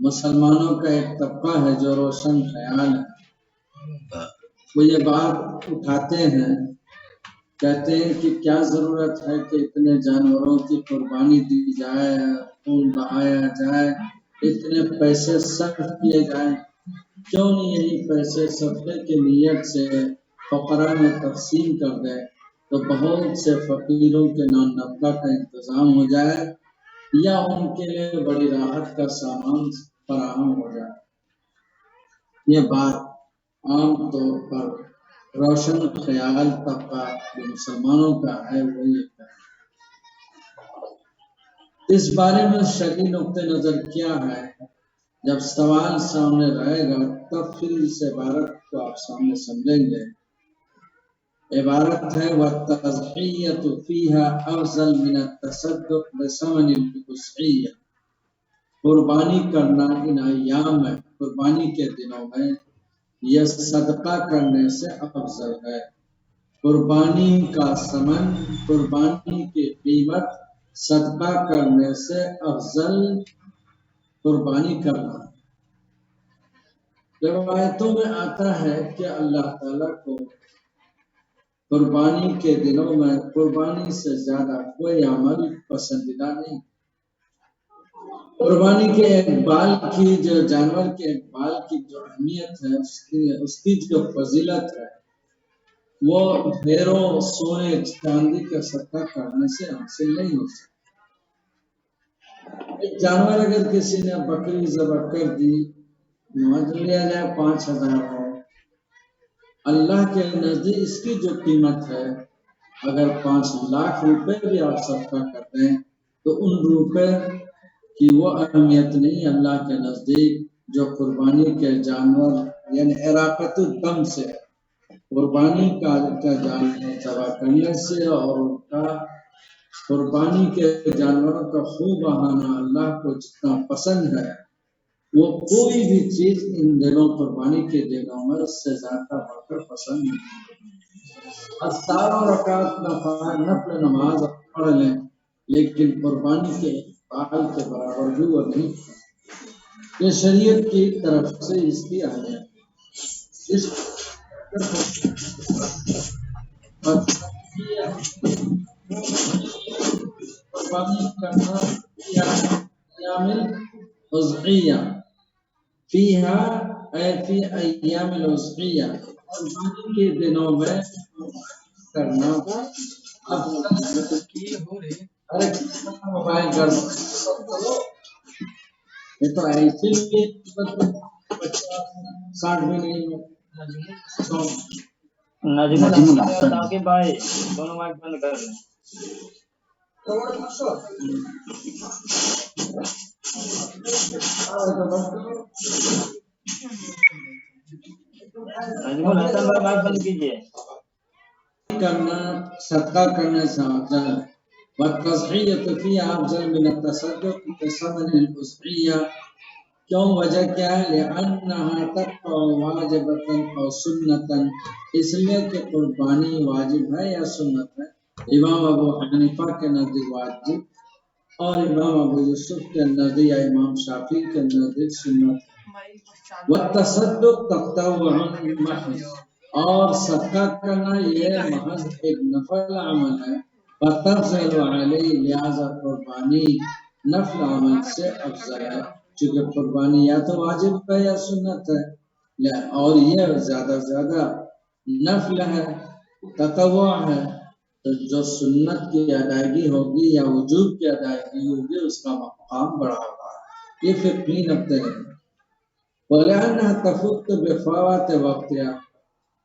مسلمانوں کا ایک طبقہ ہے جو روشن خیال ہے، وہ یہ بات اٹھاتے ہیں، کہتے ہیں کہ کیا ضرورت ہے کہ اتنے جانوروں کی قربانی دی جائے، خون بہایا جائے، اتنے پیسے صرف کیے جائیں، کیوں نہیں یہی پیسے صدقے کی نیت سے فقراء میں تقسیم کر دے تو بہت سے فقیروں کے نان نفقہ کا انتظام ہو جائے یا ان کے لیے بڑی راحت کا سامان فراہم ہو جائے۔ یہ بات عام طور پر روشن خیال طبقہ جو مسلمانوں کا ہے وہ یہ کہتا ہے۔ اس بارے میں شرعی نقطہ نظر کیا ہے؟ جب سوال سامنے رہے گا تب پھر اس عبارت کو آپ سامنے سمجھیں گے۔ عبارت ہے وَالتَّضْحِيَّةُ فِيهَا أَفْضَلُ مِنَ التَّصَدُّقِ بِثَمَنِ الْأُضْحِيَّةِ، قربانی کرنا ان ایام میں، قربانی کے دنوں میں، یہ صدقہ کرنے سے افضل ہے۔ قربانی کا ثمن، قربانی کی قیمت صدقہ کرنے سے افضل قربانی کرنا۔ روایتوں میں آتا ہے کہ اللہ تعالیٰ کو قربانی کے دنوں میں قربانی سے زیادہ کوئی عمل پسندیدہ نہیں۔ قربانی کے ایک بال کی، جو جانور کے ایک بال کی جو اہمیت ہے، اس کی جو فضیلت ہے، وہ ہیروں، سونے، چاندی کا صدقہ کرنے سے حاصل نہیں ہو سکتی۔ ایک جانور اگر کسی نے بکری ذبح کر دی، مان لیا جائے 5,000 ہو، اللہ کے نزدیک اس کی جو قیمت ہے، اگر 5 لاکھ روپے بھی آپ صدقہ کر دیں تو ان روپے کی وہ اہمیت نہیں اللہ کے نزدیک جو قربانی کے جانور یعنی اراقۃ الدم سے، قربانی کا جانور ذبح کرنے سے اور ان کا قربانی کے جانوروں کا خون بہانا اللہ کو جتنا پسند ہے، وہ کوئی بھی چیز ان دنوں قربانی کے دنوں میں اس سے زیادہ بڑھ کر پسند نہیں۔ 17 رکعت نفل نماز پڑھ لیں لیکن قربانی کے بال کے برابر بھی وہ نہیں۔ یہ شریعت کی طرف سے اس کی اہمیت اس قربانی کرنا ایام الأضحیہ فیہا اے فی ایام الأضحیہ، قربانی کے دنوں میں کرنا موبائل کر یہ تو ایسے ہی 60 بھی نہیں ہے۔ نجم الحسن کے بھائی دونوں مائک بند کر لیں۔ نجم الحسن بھائی مائک بند کیجیے۔ کرنا صدقہ کرنے سے افضل ہے۔ والتضحیۃ فیہا افضل من التصدق بثمن الأضحیہ، کیوں؟ وجہ کیا ہے؟ لأنہا تقطع واجبۃ او سنۃ، اس لیے کہ قربانی واجب ہے یا سنت ہے۔ امام ابو حنیفہ کے نزدیک واجب اور امام ابو یوسف کے نزدیک یا امام شافعی کے نزدیک سنت ہے۔ والتصدق تطوع محض، اور صدقہ کرنا یہ محض ایک نفل عمل ہے۔ فتفضل علیہ، لہذا قربانی نفل عمل سے افضل ہے، چونکہ قربانی یا تو واجب ہے یا سنت ہے، اور یہ زیادہ زیادہ نفل ہے، تطوع ہے، تو جو سنت کی ادائیگی ہوگی یا وجوب کی ادائیگی ہوگی اس کا مقام بڑا ہوگا۔ یہ فقہی نقطے ہیں۔ وَلِأَنَّهَا تَفُوتُ بِفَوَاتِ وَقْتِهَا،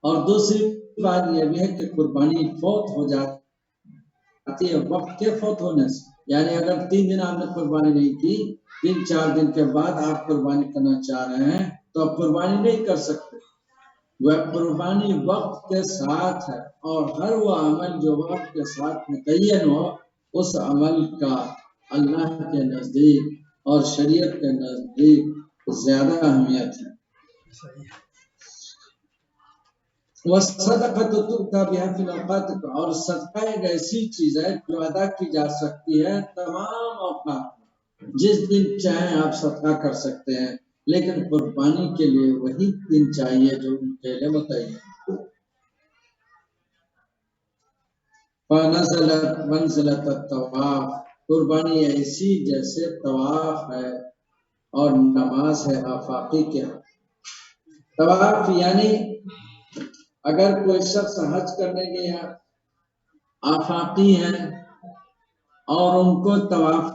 اور دوسری بات یہ بھی ہے کہ قربانی فوت ہو جاتی ہے وقت کے فوت ہونے سے، یعنی اگر 3 دن آپ نے قربانی نہیں کی، 3-4 دن کے بعد آپ قربانی کرنا چاہ رہے ہیں تو آپ قربانی نہیں کر سکتے۔ وہ قربانی وقت کے ساتھ ہے، اور ہر وہ عمل جو وقت کے ساتھ متعین ہو اس عمل کا اللہ کے نزدیک اور شریعت کے نزدیک زیادہ اہمیت ہے۔ وَالصَّدَقَةُ تُؤْتَىٰ بِهَا فِي الْأَوْقَاتِ، اور صدقہ ایک ایسی چیز ہے جو ادا کی جا سکتی ہے تمام اوقات میں۔ جس دن چاہیں آپ صدقہ کر سکتے ہیں، لیکن قربانی کے لیے وہی دن چاہیے جو ان کے لیے متعین۔ فنزلت منزلت الطواف، قربانی ایسی جیسے طواف ہے اور نماز ہے آفاقی کے۔ طواف یعنی اگر کوئی شخص حج کرنے گیا آفاقی ہے اور ان کو طواف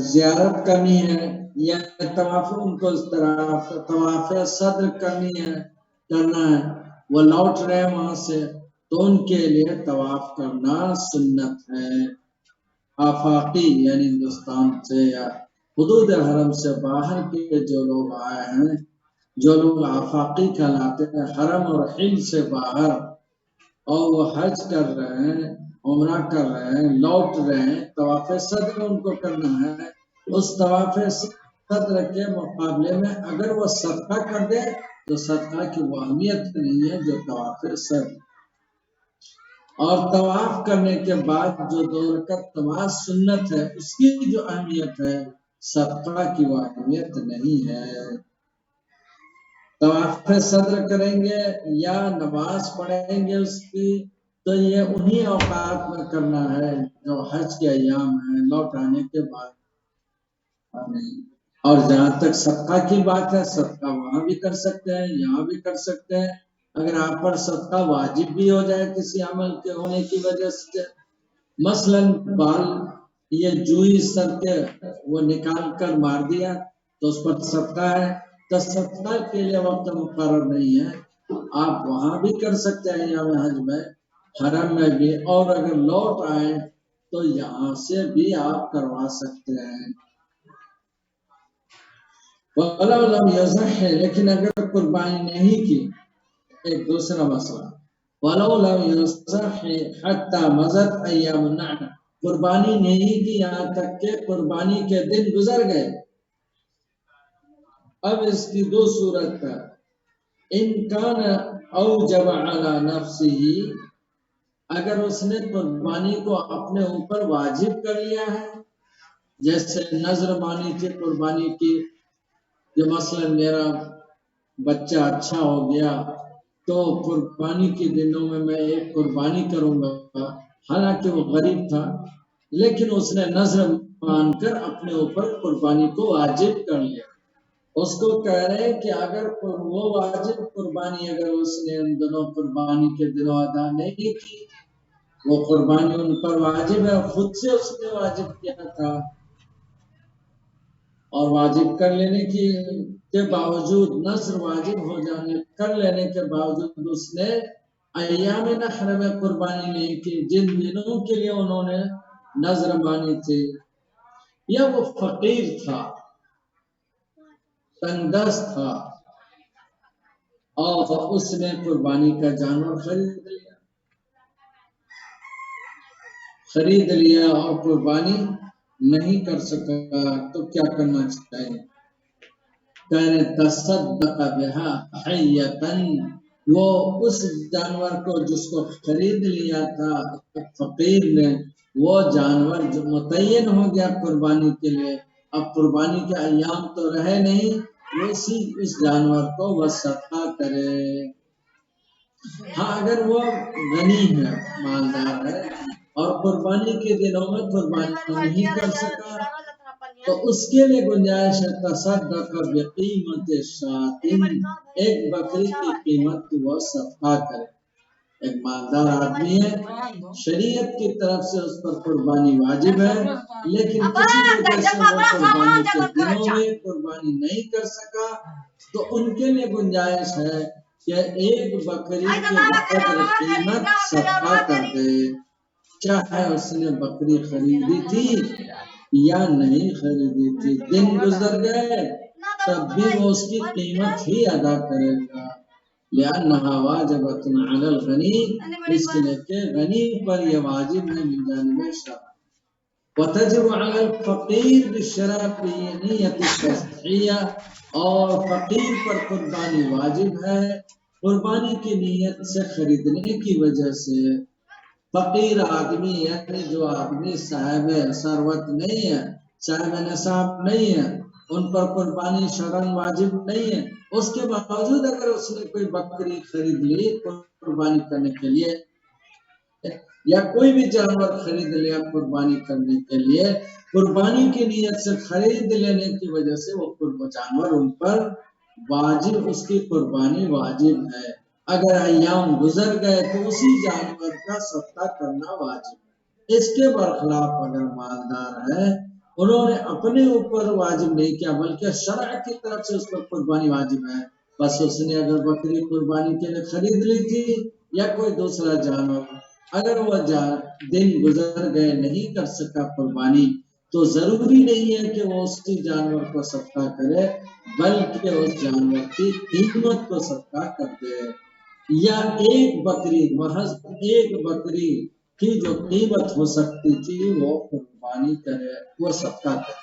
زیارت کرنی ہے یا طواف ان کو طواف صدر کرنا ہے، وہ لوٹ رہے وہاں سے، تو ان کے لیے طواف کرنا سنت ہے۔ آفاقی یعنی ہندوستان سے یا حدود حرم سے باہر کے جو لوگ آئے ہیں، جو لوگ آفاقی کہلاتے ہیں، حرم اور حل سے باہر، اور وہ حج کر رہے ہیں، عمرہ کر رہے ہیں، لوٹ رہے ہیں، طواف صدر ان کو کرنا ہے۔ اس طواف صدر کے مقابلے میں اگر وہ صدقہ کر دے تو صدقہ کی وہ اہمیت نہیں ہے جو طواف صدر۔ اور طواف کرنے کے بعد جو 2 رکعت نماز سنت ہے، اس کی جو اہمیت ہے صدقہ کی وہ اہمیت نہیں ہے۔ طواف صدر کریں گے یا نماز پڑھیں گے اس کی، تو یہ انہی اوقات میں کرنا ہے جو حج کے ایام ہیں، لوٹ آنے کے بعد نہیں۔ اور جہاں تک صدقہ کی بات ہے، صدقہ وہاں بھی کر سکتے ہیں، یہاں بھی کر سکتے ہیں۔ اگر آپ پر صدقہ واجب بھی ہو جائے کسی عمل کے ہونے کی وجہ سے، مثلاً بال یہ جوئی سر کے وہ نکال کر مار دیا تو اس پر صدقہ ہے، تو صدقہ کے لیے وقت مقرر نہیں ہے، آپ وہاں بھی کر سکتے ہیں ایام حج میں، حرم میں بھی، اور اگر لوٹ آئے تو یہاں سے بھی آپ کروا سکتے ہیں۔ وَلَوْ لَمْ يَضَحِّ، لیکن اگر قربانی نہیں کی، ایک دوسرا مسئلہ، وَلَوْ لَمْ يَضَحِّ حَتَّى مَضَتْ أَيَّامُ النَّحْرِ، قربانی نہیں کی یہاں تک کہ قربانی کے دن گزر گئے۔ اب اس کی 2 صورت ہے، إِنْ كَانَ أَوْجَبَ عَلَى نَفْسِهِ، اگر اس نے قربانی کو اپنے اوپر واجب کر لیا ہے، جیسے نذر مانی تھی قربانی کی کہ مثلا میرا بچہ اچھا ہو گیا تو قربانی کے دنوں میں ایک قربانی کروں گا، حالانکہ وہ غریب تھا لیکن اس نے نذر مان کر اپنے اوپر قربانی کو واجب کر لیا۔ اس کو کہہ رہے ہیں کہ اگر وہ واجب قربانی اگر اس نے ان دنوں قربانی کے دنوں ادا نہیں کی، وہ قربانی ان پر واجب ہے، خود سے اس نے واجب کیا تھا، اور واجب کر لینے کے باوجود، نذر واجب ہو جانے کر لینے کے باوجود اس نے ایام نحر میں قربانی نہیں کی، جن دنوں کے لیے انہوں نے نذر مانی تھی، یا وہ فقیر تھا، تنگ دست تھا، اور اس نے قربانی کا جانور خرید لیا اور قربانی نہیں کر سکا، تو کیا کرنا چاہیے؟ کہنے تصدق بہا حیتن، وہ اس جانور کو جس کو خرید لیا تھا فقیر نے، وہ جانور جو متعین ہو گیا قربانی کے لیے، اب قربانی کے ایام تو رہے نہیں، اسی اس جانور کو وہ صدقہ کرے۔ ہاں اگر وہ غنی ہے، مالدار ہے، اور قربانی کے دنوں میں قربانی نہیں کر سکا، تو اس کے لیے گنجائش ہے تصدق بقیمت شاۃ، ایک بکری کی قیمت وہ صدقہ کرے۔ ایک مالدار آدمی ہے، شریعت کی طرف سے اس پر قربانی واجب ہے، لیکن کسی وجہ سے وہ قربانی کے دنوں میں قربانی نہیں کر سکا، تو ان کے لیے گنجائش ہے کہ ایک بکری کی بقدر قیمت صدقہ کر دے، چاہے اس نے بکری خریدی تھی یا نہیں خریدی تھی، دن گزر گئے تب بھی وہ اس کی قیمت ہی ادا کرے گا، لأنها واجبۃ علی الغنی، اس لیے کہ غنی پر یہ واجب ہے من جانب شرع، وتجب علی الفقیر بالشرع بنیت التضحیہ، اور فقیر پر قربانی واجب ہے قربانی کی نیت سے خریدنے کی وجہ سے، فقیر آدمی یعنی جو آدمی صاحب ثروت نہیں ہے، صاحب نصاب نہیں ہے، ان پر قربانی شرعاً واجب نہیں ہے، اس کے باوجود اگر اس نے کوئی بکری خرید لی قربانی کرنے کے لیے یا کوئی بھی جانور خرید لیا قربانی کرنے کے لیے، قربانی کی نیت سے خرید لینے کی وجہ سے وہ جانور ان پر واجب، اس کی قربانی واجب ہے۔ اگر ایام گزر گئے تو اسی جانور کا صدقہ کرنا واجب ہے۔ اس کے برخلاف اگر مالدار ہے، انہوں نے اپنے اوپر واجب نہیں کیا بلکہ شرع کی طرف سے اس پر قربانی واجب ہے، بس اس نے اگر بکری قربانی کے لیے خرید لی تھی یا کوئی دوسرا جانور، اگر وہ دن گزر گئے نہیں کر سکا قربانی تو ضروری نہیں ہے کہ وہ اسی جانور کو صدقہ کرے، بلکہ اس جانور کی قیمت کو صدقہ کر دے، یا ایک بکری، محض ایک بکری کی جو قیمت ہو سکتی تھی وہ قربانی کرے، وہ صدقہ کرے۔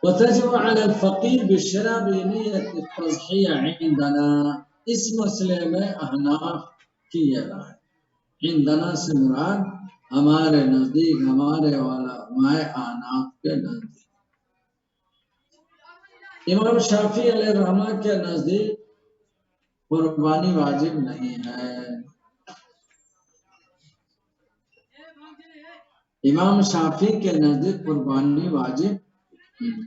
وتجب على الفقیر بشراء بنیت التضحیہ عندنا، اس مسئلے میں احناف کی یہ رائے، عندنا سے مراد ہمارے نزدیک، ہمارے علماء احناف کے نزدیک۔ امام شافعی علیہ الرحمہ کے نزدیک قربانی واجب نہیں ہے، امام شافعی کے نزدیک قربانی واجب نہیں۔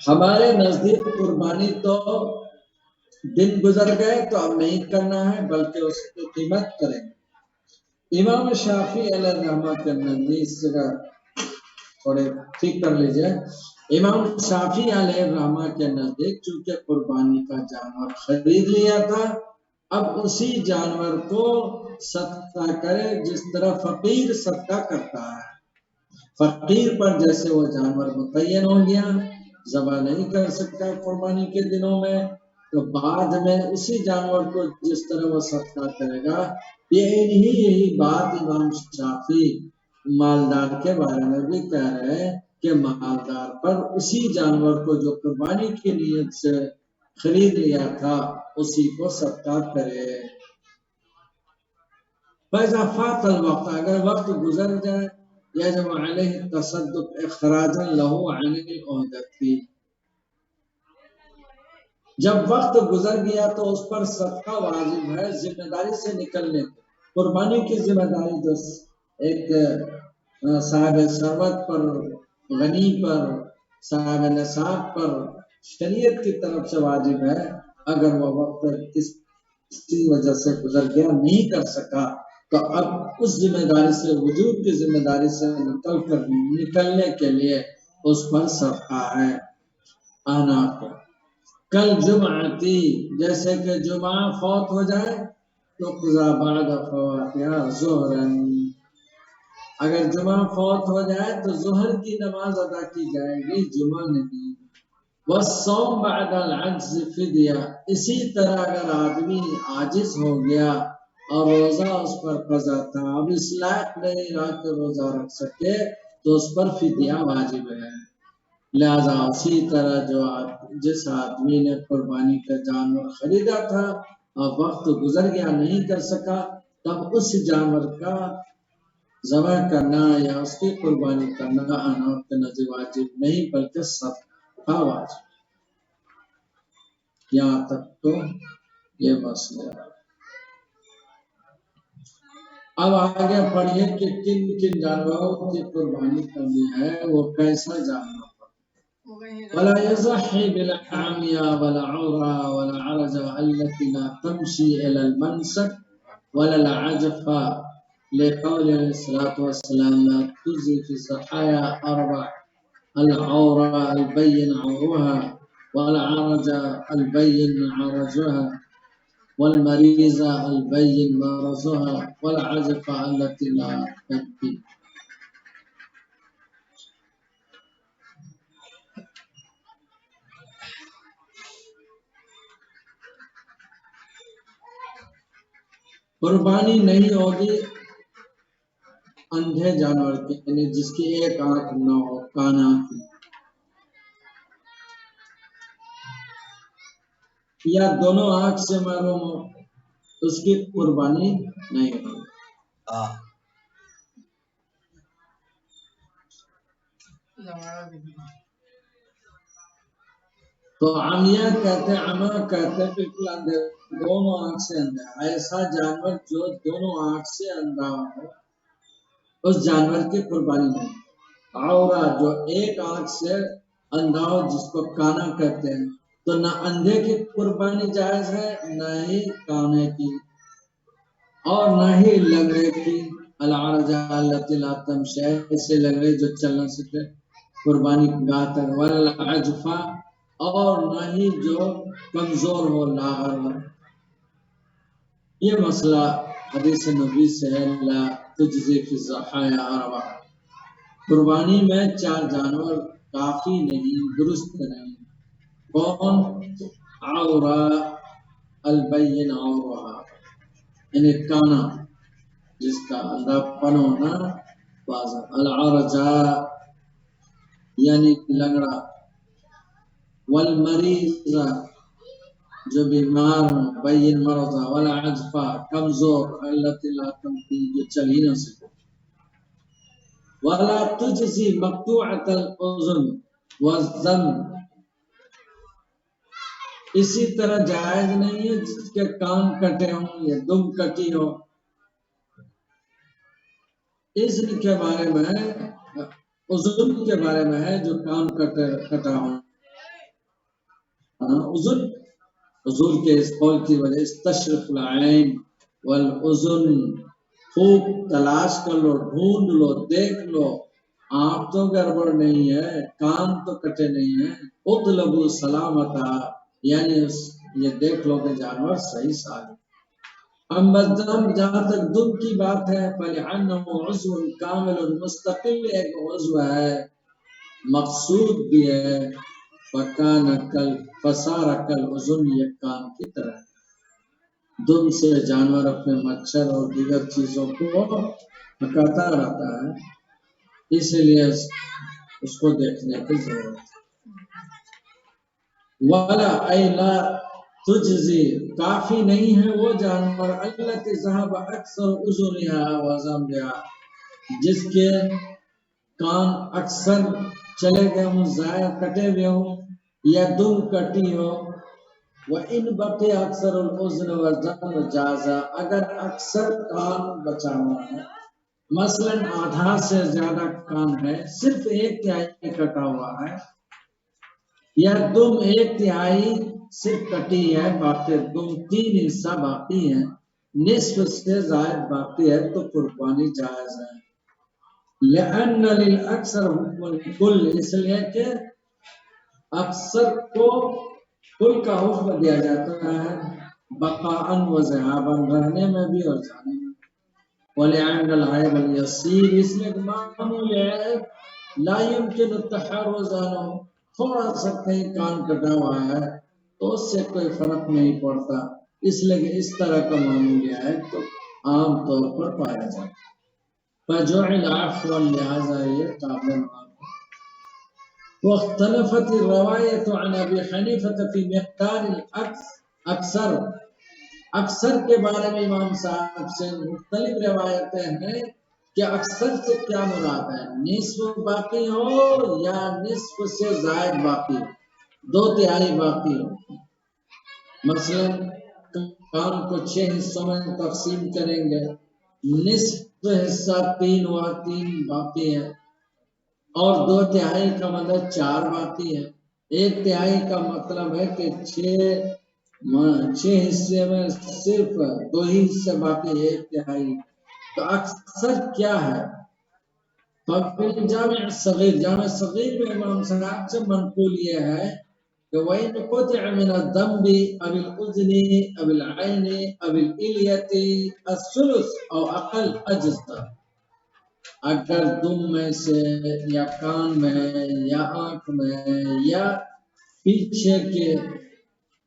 ہمارے نزدیک قربانی تو دن گزر گئے تو اب نہیں کرنا ہے بلکہ اس کی قیمت کریں گے۔ امام شافعی علیہ الرحمہ کے نزدیک، اس جگہ تھوڑے ٹھیک کر لیجئے، امام شافعی علیہ الرحمہ کے نزدیک چونکہ قربانی کا جانور خرید لیا تھا، اب اسی جانور کو صدقہ کرے جس طرح فقیر صدقہ کرتا ہے۔ فقیر پر جیسے وہ جانور متعین ہو گیا، ذبح نہیں کر سکتا قربانی کے دنوں میں، تو بعد میں اسی جانور کو جس طرح وہ صدقہ کرے گا، یہی بات امام شافعی مالدار کے بارے میں بھی کہہ رہے ہیں کہ مالدار پر اسی جانور کو جو قربانی کی نیت سے خرید لیا تھا اسی کو صدقہ کرے۔ فَإِذَا فَاتَ الْوَقْتُ، اگر وقت گزر جائے، يَجِبُ عَلَيْهِ التَّصَدُّقُ إِخْرَاجًا لَهُ عَنِ الْعُهْدَةِ، جب وقت گزر گیا تو اس پر صدقہ واجب ہے ذمہ داری سے نکلنے کی۔ قربانی کی ذمہ داری جو ایک صاحب ثروت پر، غنی پر، صاحب نصاب پر شریعت کی طرف سے واجب ہے، اگر وہ وقت کسی وجہ سے گزر گیا نہیں کر سکا تو اب اس ذمہ داری سے، وجود کی ذمہ داری سے نکلنے کے لیے اس پر صدقہ ہے۔ احناف کو کل جمعتی، جیسے کہ جمعہ فوت ہو جائے تو قضا بعد فواتها ظہرا، اگر جمعہ فوت ہو جائے تو ظہر کی نماز ادا کی جائے گی، جمعہ نہیں۔ والصوم بعد العجز فدیہ، اسی طرح اگر آدمی عاجز ہو گیا اور روزہ اس پر قضا تھا، اب اس لائق نہیں رہا کہ روزہ رکھ سکے تو اس پر فدیہ واجب ہے۔ لہذا اسی طرح جس آدمی نے قربانی کا جانور خریدا تھا اور وقت گزر گیا نہیں کر سکا، تب اس جانور کا ذبح کرنا یا اس کی قربانی کرنا احناف کے نزدیک واجب نہیں بلکہ صدقہ واجب۔ یہاں تک تو یہ مسئلہ ہے۔ اب آگے پڑھیے کہ کن کن جانوروں کی قربانی کرنی ہے، وہ کیسا جانور؟ ولا يضحي بالعامية والعورة والعرج التي لا تمشي إلى المنسك ولا العجف، لقول عليه الصلاة والسلام لا تجزي في الضحايا أربع: العورة البين عورها، والعرج البين عرجها، والمريضة البين مرضها، والعجف التي لا تبكي۔ قربانی نہیں ہوگی اندھے جانور کی، یعنی جس کی ایک آنکھ نہ ہو، کانا کی، یا دونوں آنکھ سے محروم ہو اس کی قربانی نہیں ہوگی۔ تو عمیہ کہتے ہیں، عمہ کہتے ہیں بالکل اندھے، دونوں آنکھ سے اندھا۔ ایسا جانور جو دونوں آنکھ سے اندھا ہو اس جانور کی قربانی نہیں۔ عورہ جو ایک آنکھ سے اندھا ہو جس کو کانا کہتے ہیں، تو نہ اندھے کی قربانی جائز ہے نہ ہی کانے کی اور نہ ہی لنگڑے کی۔ العرجہ التي لا تمشي، ایسے لنگڑے جو چل نہ سکتے قربانی گاہ تک، والعجفہ اور نہ ہی جو کمزور ہو لاغر ہو۔ یہ مسئلہ حدیث نبی سے ہے، لا تجزی فی الضحایا اربع، قربانی میں 4 جانور کافی نہیں، درست نہیں۔ کون؟ عورہ البین عورہ، یعنی کانا جس کا اندھا پن ہونا واضح، العرجہ یعنی لنگڑا، والمریضہ جو بیمار ہوں، بین مرضہ، والعجفہ کمزور، التي لا تمشي جو چل ہی نہ سکے۔ ولا تجزی مقطوعۃ الاذن والذم، اسی طرح جائز نہیں ہے جس کے کان کٹے ہوں یا دم کٹی ہو۔ اذن کے بارے میں ہے، اذن کے بارے میں ہے جو کان کٹا ہو۔ اذن حضور کے اس قول کی وجہ استشرف العین والاذن، خوب تلاش کر لو، ڈھونڈ لو، دیکھ لو، آنکھ تو گڑبڑ نہیں ہے، کان تو کٹے نہیں ہیں، اطلبوا سلامتہ، یعنی یہ دیکھ لو کہ جانور صحیح سالم۔ اما الدم، جہاں تک دم کی بات ہے، فلعنہ عضو کامل، مستقل ایک عضو ہے، مقصود بھی ہے، فصار کالاذن، یہ کان کی طرح۔ دم سے جانور اپنے مچھر اور دیگر چیزوں کو ہٹاتا رہتا ہے، اس لیے اس کو دیکھنے کی ضرورت ہے۔ ولا ای لا تجزی، کافی نہیں ہے وہ جانور، التی ذهب اکثر اذنها وذنبها، جس کے کان اکثر چلے گئے ہوں، ضائع کٹے ہوئے ہوں یا دم کٹی ہو۔ وَإِنْ بَقِيَ أَكْثَرُ الْأُذْنِ وَالذَّنْبِ جَازَ، اگر اکثر کان بچا ہوا ہے، مثلا آدھا سے زیادہ کان ہے، صرف 1/3 کٹا ہوا ہے، یا دم 1/3 صرف کٹی ہے، باقی دم 3 حصہ باقی ہے، نصف سے زائد باقی ہے، تو قربانی جائز ہے۔ لأن للأکثر حکم الکل، اس لیے کہ اکثر کو کل کا حکم دیا جاتا ہے، بقاءً و ذہابًا، رہنے میں بھی اور جانے میں۔ ولأن العیب الیسیر، اس لیے کہ معمول عیب لا يمكن التحرز عنہ، تھوڑا سا کہیں کان کٹا ہوا ہے تو اس سے کوئی فرق نہیں پڑتا، اس لیے کہ اس طرح کا معمول عیب تو عام طور پر پایا جاتا ہے۔ فجعل عفوا، لہذا یہ قابل معاف۔ واختلفت الروایت عن ابی حنیفہ فی مقدار الاکثر، اکثر کے بارے میں امام صاحب سے مختلف روایتیں ہیں کہ اکثر سے کیا مراد ہے، نصف باقی ہو یا نصف سے زائد باقی ہو، 2/3 باقی ہو۔ مثلا کان کو 6 حصوں میں تقسیم کریں گے، نصف حصہ 3 ہوا، 3 باقی ہے، اور 2/3 کا مطلب 4 باقی ہے۔ 1/3 کا مطلب ہے کہ 6 حصے میں صرف 2 ہی حصے باقی، 1/3۔ تو اکثر کیا ہے؟ جامع صغیر، جامع صغیر میں امام صاحب سے منقول یہ ہے کہ وَإِنْ قُطِعَ مِنَ الذَّنْبِ أَوِ الْأُذْنِ أَوِ الْعَيْنِ أَوِ الْإِلْيَةِ الثُّلُثُ أَوْ أَقَلَّ أَجْزَأَ، اگر دم میں سے یا کان میں یا آنکھ میں یا پیچھے کے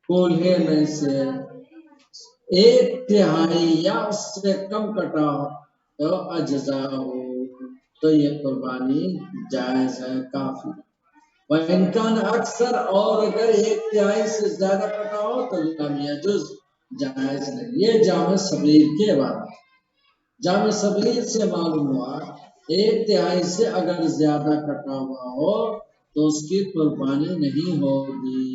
کولہے میں سے 1/3 یا اس سے کم کٹا ہو تو اجزا ہو، تو یہ قربانی جائز ہے، کافی۔ وَإِنْ كَانَ اکثر، اور اگر 1/3 سے زیادہ کٹا ہو تو لم يجوز، جائز نہیں۔ یہ جامع صغیر کے بعد جامع صغیر سے معلوم ہوا 1/3 سے اگر زیادہ کٹا ہوا ہو تو اس کی قربانی نہیں ہوگی۔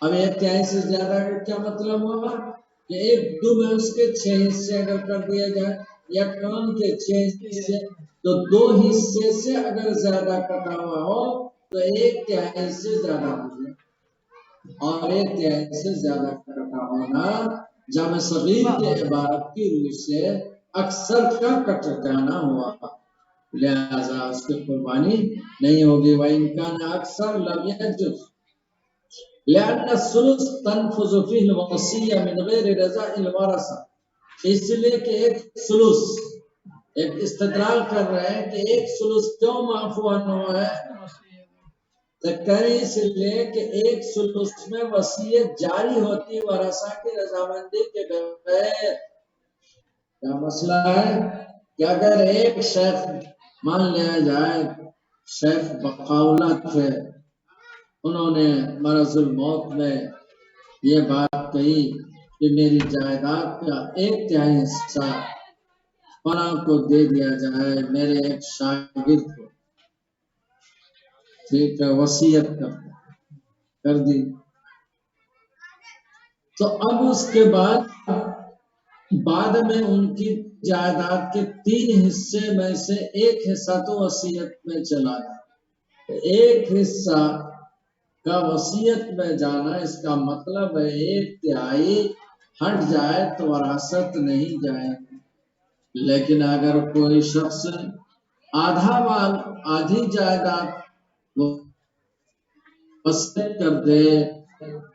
اب 1/3 سے زیادہ کا کیا مطلب ہوا کہ ایک دو میں اس کے 6 حصے اگر کر دیا جائے یا کان کے 6 حصے، تو 2 حصے سے اگر زیادہ کٹا ہوا ہو تو 1/3 سے زیادہ ہوگا، اور 1/3 سے زیادہ کٹا ہونا جامع صغیر کے عبارت کی روح سے اکثر کا کٹ جانا ہوا، لہذا اس کی قربانی نہیں ہوگی۔ وَإِنْ كَانَ اکثر لم يجوز لأن الثلث تنفذ فيه الوصية من غیر رضا الورثہ، اس لیے کہ ایک ثلث، ایک استدلال کر رہے ہیں کہ ایک ثلث کیوں معفو عنہ ہے، تو کہیں اس لیے کہ ایک ثلث میں وصیت جاری ہوتی ورثہ کی رضامندی کے بغیر۔ کیا مسئلہ ہے کہ اگر ایک شیخ، مان لیا جائے شیخ بقاولہ تھے، انہوں نے مرض الموت میں یہ بات کہی کہ میری جائیداد کا 1/3 حصہ فلاں کو دے دیا جائے، میرے ایک شاگرد کو، ٹھیک ہے، وصیت کر دی۔ تو اب اس کے بعد میں ان کی جائیداد کے 3 حصے میں سے ایک حصہ تو وصیت میں چلا گیا، ایک حصہ کا وصیت میں جانا، اس کا مطلب ہے 1/3 ہٹ جائے تو وراثت نہیں جائے گی۔ لیکن اگر کوئی شخص آدھا مال، آدھی جائیداد وصیت کر دے،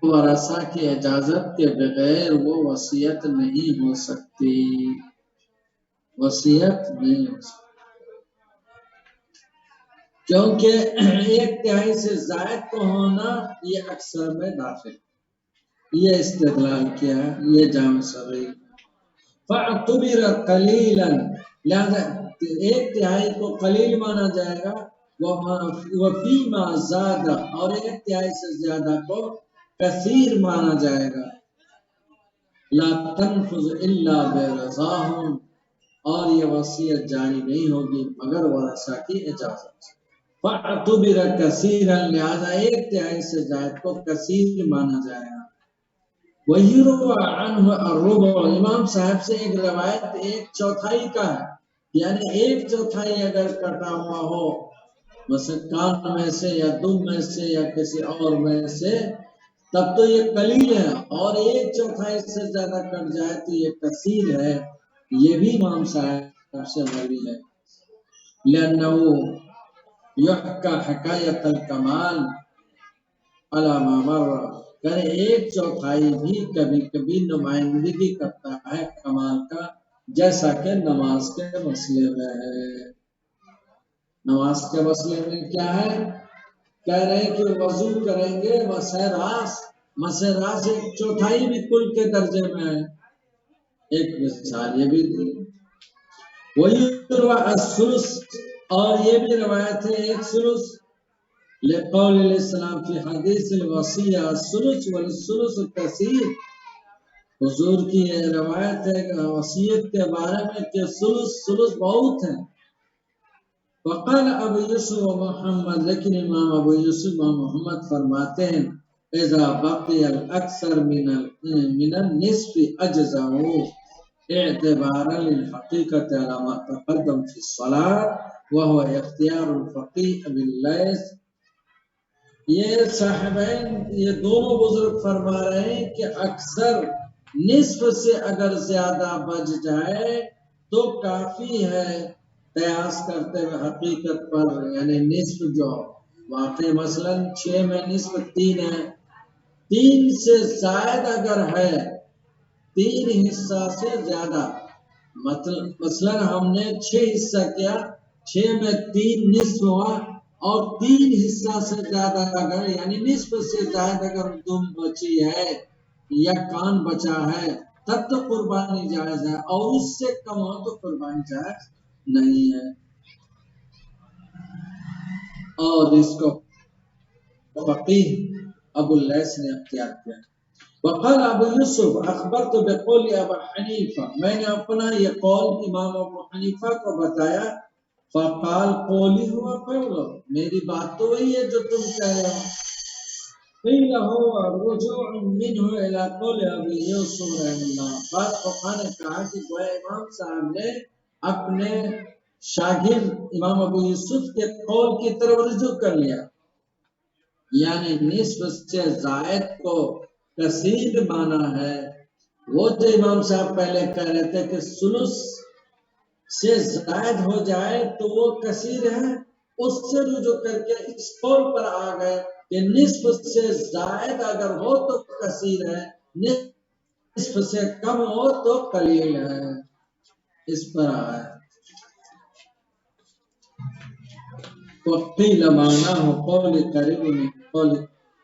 ورثہ کی اجازت کے بغیر وہ وصیت نہیں ہو سکتی، وصیت نہیں ہو سکتی، کیونکہ 1/3 سے زائد کو ہونا یہ اکثر میں داخل، یہ استدلال کیا ہے، یہ جامع صغیر۔ فَاعْتُبِرَ قَلِيلًا، لہذا 1/3 کو قلیل مانا جائے گا، وَفِيمَا زَادَ، اور 1/3 سے زیادہ کو کثیر مانا جائے گا، لَا تَنْفُذُ إِلَّا بِرِضَاهُمْ، اور یہ وصیت جاری نہیں ہوگی مگر ورثہ کی اجازت سے۔ فَاعْتُبِرَ كَثِيرًا، لہذا 1/3 سے زائد کو کثیر مانا جائے گا۔ وَيُرْوَى عَنْهُ الرُّبُعُ، امام صاحب سے ایک روایت 1/4 کا ہے، یعنی 1/4 اگر کٹا ہوا ہو، مثلا کان میں سے یا دم میں سے یا کسی اور میں سے، تب تو یہ قلیل ہے، اور 1/4 سے زیادہ کٹ جائے تو یہ کثیر ہے، یہ بھی امام صاحب سے مروی ہے۔ لأنه يحكى حكاية الكمال على ما مر، کہ 1/4 بھی کبھی کبھی نمائندگی کرتا ہے کمال کا، جیسا کہ نماز کے مسئلے میں ہے۔ نماز کے مسئلے میں کیا ہے، کہہ رہے ہیں کہ وضو کریں گے مسح راس، 1/4 بھی کل کے درجے میں ہے، ایک مثال یہ بھی دی۔ وہی الثلث، اور یہ بھی روایت ہے 1/3، لقول علیہ السلام فی حدیث الوصیہ الثلث والثلث کثیر، حضور کی یہ روایت ہے کہ وصیت کے بارے میں کہ ثلث بہت ہے۔ وقال ابو یوسف و محمد، لیکن امام ابو یوسف و محمد فرماتے ہیں اذا بقی الاکثر من النصف اجزاؤ اعتبارا للحقیقت على ما تقدم في الصلاة وهو اختیار الفقیہ باللیث۔ یہ صاحبین، یہ دونوں بزرگ فرما رہے ہیں کہ اکثر نصف سے اگر زیادہ بچ جائے تو کافی ہے، قیاس کرتے ہوئے حقیقت پر، یعنی نصف جو واقعی مثلا 6 میں نصف 3 ہے، 3 سے زائد اگر ہے، 3 حصہ سے زیادہ، مثلا ہم نے 6 حصہ کیا، 6 میں 3 نصف ہوا، اور 3 حصہ سے زیادہ اگر، یعنی نصف سے زائد اگر دم بچی ہے یا کان بچا ہے تب تو قربانی جائز ہے، اور اس سے کم ہو تو قربانی جائز نہیں ہے۔ اور اس کو فقیہ ابو اللیث نے اختیار کیا. وقال ابو یوسف اخبرت بقول ابو حنیفہ، میں نے اپنا یہ قول امام ابو حنیفہ کو بتایا. فقال قولی ہوا قولو، میری بات تو وہی ہے جو تم کہہ رہے ہو. قیل هو رجوع منه الى قول ابو یوسف رحمہ اللہ. بعد فقہ نے کہا کہ گویا امام صاحب نے اپنے شاگرد امام ابو یوسف کے قول کی طرف رجوع کر لیا، یعنی نصف سے زائد کو کثیر مانا ہے. وہ جو امام صاحب پہلے کہہ رہے تھے کہ ثلث سے زائد ہو جائے تو وہ کثیر ہے، اس سے رجوع کر کے اس قول پر آ گئے کہ نصف سے زائد اگر ہو تو کثیر ہے، نصف سے کم ہو تو قلیل ہے. اس پر آئے. وقیل معناه قول قریب من قول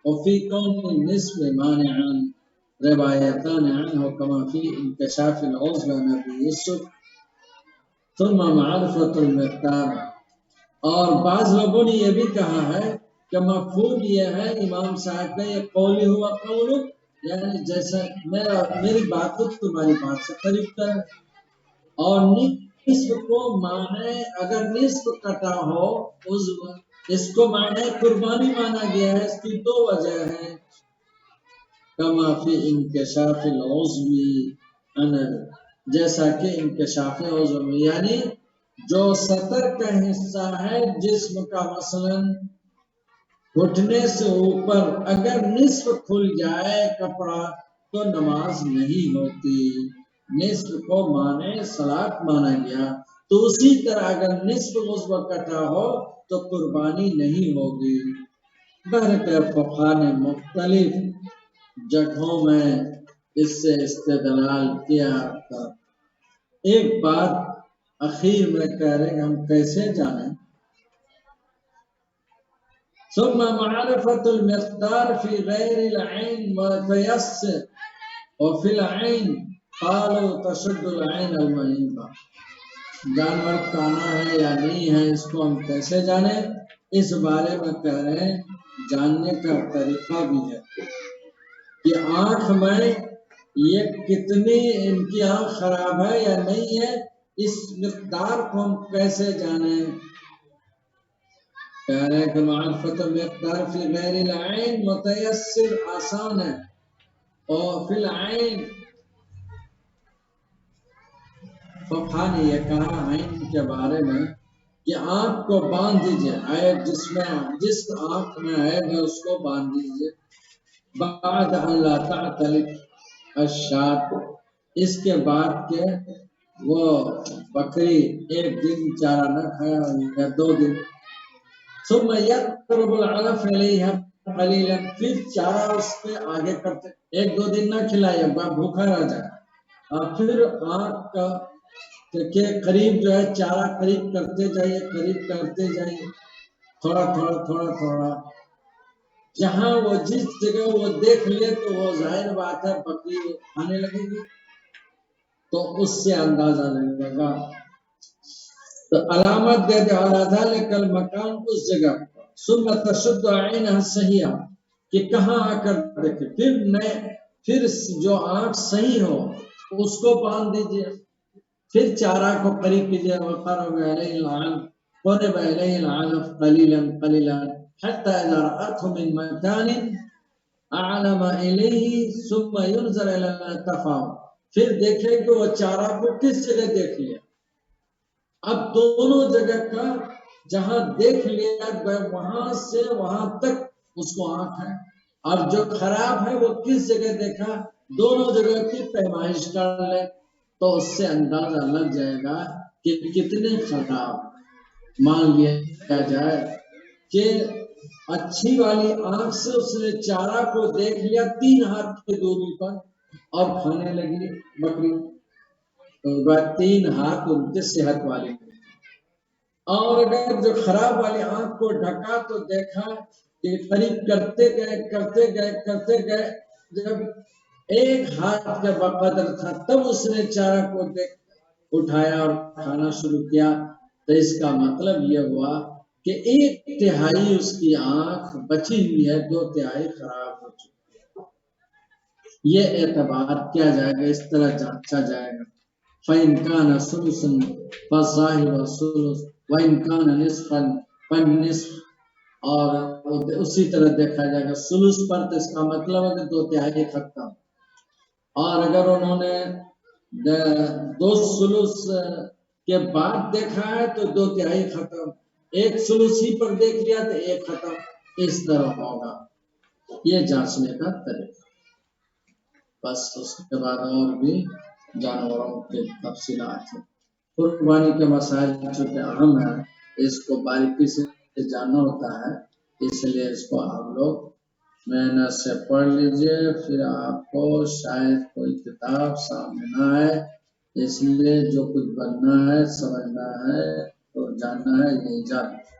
وفي كون النصف مانعا روایتان عنه كما في انکشاف العضو عن ابي یوسف ثم معرفت المقدار. اور بعض لوگوں نے یہ بھی کہا ہے کہ مفہوم یہ ہے امام صاحب کا یہ قول ہوا قول، یعنی جیسا میری بات تو تمہاری بات سے قریب کر. اور نصف کو معنی اگر نصف کٹا ہو اس کو معنی قربانی مانا گیا ہے. اس کی دو وجہ ہیں. کما فی انکشاف العضو جیسا کہ انکشاف عضو میں، یعنی جو سطر کا حصہ ہے جسم کا، مثلا گھٹنے سے اوپر اگر نصف کھل جائے کپڑا تو نماز نہیں ہوتی. نصف کو مانے صلاۃ مانا گیا، تو اسی طرح اگر نصف عضو کٹا ہو تو قربانی نہیں ہوگی. بہرکہ فقہ نے مختلف جگہوں میں اس سے استدلال کیا تھا. ایک بات اخیر میں کہہ رہے ہیں، ہم کیسے جانیں؟ ثم معرفت المقدار فی غیر العین وتیسر وفی العین قالوا تشد العین المعیبہ. جانور کانا ہے یا نہیں ہے اس کو ہم کیسے جانیں؟ اس بارے میں کہہ رہے ہیں جاننے کا طریقہ بھی ہے کہ آنکھ میں یہ کتنی ان کی آنکھ خراب ہے یا نہیں ہے، اس مقدار کو ہم کیسے جانیں؟ کہہ رہے ہیں کہ معرفت مقدار فی غیر العین متیسر آسان ہے، اور فی العین فقہ نے یہ کہا عین کے بارے میں کہ آنکھ کو باندھ دیجئے، عیب جس آنکھ میں عیب ہے اس کو باندھ دیجئے. بعد اللہ تعتلق الشاۃ، اس کے بعد کہ وہ بکری ایک دن چارہ نہ کھایا یا 2 دن. ثم يقرب العلف الیہا قلیلا، پھر چارہ اس پہ آگے کرتے، 1-2 دن نہ کھلائے بھوکا رہ جائے، اور پھر آنکھ کا کہ قریب جو ہے چارہ قریب کرتے جائیے، قریب کرتے جائیے، تھوڑا تھوڑا تھوڑا تھوڑا، جہاں وہ جس جگہ وہ دیکھ لے تو وہ ظاہر بات ہے بکری کھانے لگے گی، تو اس سے اندازہ لگے گا. تو علامت دے دے علی ذلک المکان، اس جگہ پر. ثم تشد عینها صحیحہ، کہ کہاں آ کر دیکھے، پھر جو آنکھ صحیح ہو اس کو باندھ دیجئے، پھر چارہ کو قریب کیجئے. وقرب الیہ العلف، قرب الیہ العلف قلیلا قلیلا حتی اذا رأته من مکان اعلم الیہ ثم ينظر الی التفاوت، پھر دیکھے کہ وہ چارہ کو کس جگہ دیکھ لیا. اب دونوں جگہ کا جہاں دیکھ لیا وہاں سے وہاں تک اس کو آنکھ ہے، اور جو خراب ہے وہ کس جگہ دیکھا، دونوں جگہ کی پیمائش کر لے تو اس سے اندازہ لگ جائے گا کہ کتنے خراب. مان لیا جائے کہ اچھی والی آنکھ سے اس نے چارہ کو دیکھ لیا 3 ہاتھ کی دوری پر اور کھانے لگی بکری، تو 3 ہاتھ ان کے صحت والے. اور اگر جو خراب والی آنکھ کو ڈھکا تو دیکھا کہ قریب کرتے گئے جب 1 ہاتھ کا بقدر تھا تب اس نے چارہ کو اٹھایا اور کھانا شروع کیا. تو اس کا مطلب یہ ہوا کہ 1/3 اس کی آنکھ بچی ہوئی ہے، 2/3 خراب ہو چکی ہے، یہ اعتبار کیا جائے گا، اس طرح جانچا جائے گا۔ فَإِنْ كَانَ ثُلُثٌ فَالظَّاهِرُ الثُّلُثُ وَإِنْ كَانَ نِصْفًا فَالنِّصْفُ، اور اسی طرح دیکھا جائے گا ثلث پر، تو اس کا مطلب ہے کہ 2/3 ختم، اور اگر انہوں نے 2 ثلث کے بعد دیکھا ہے تو 2/3 ختم، 1 ثلث ہی پر دیکھ لیا تو 1 ختم، اس طرح ہوگا، یہ جانچنے کا طریقہ۔ بس اس کے بعد اور بھی جانوروں کے تفصیلات ہیں۔ قربانی کے مسائل چونکہ اہم ہیں، اس کو باریکی سے جاننا ہوتا ہے، اس لیے اس کو آپ لوگ محنت سے پڑھ لیجئے، پھر آپ کو شاید کوئی کتاب سامنے نہ آئے، اس لیے جو کچھ بننا ہے، سمجھنا ہے تو جاننا ہے، یہی جاننا ہے۔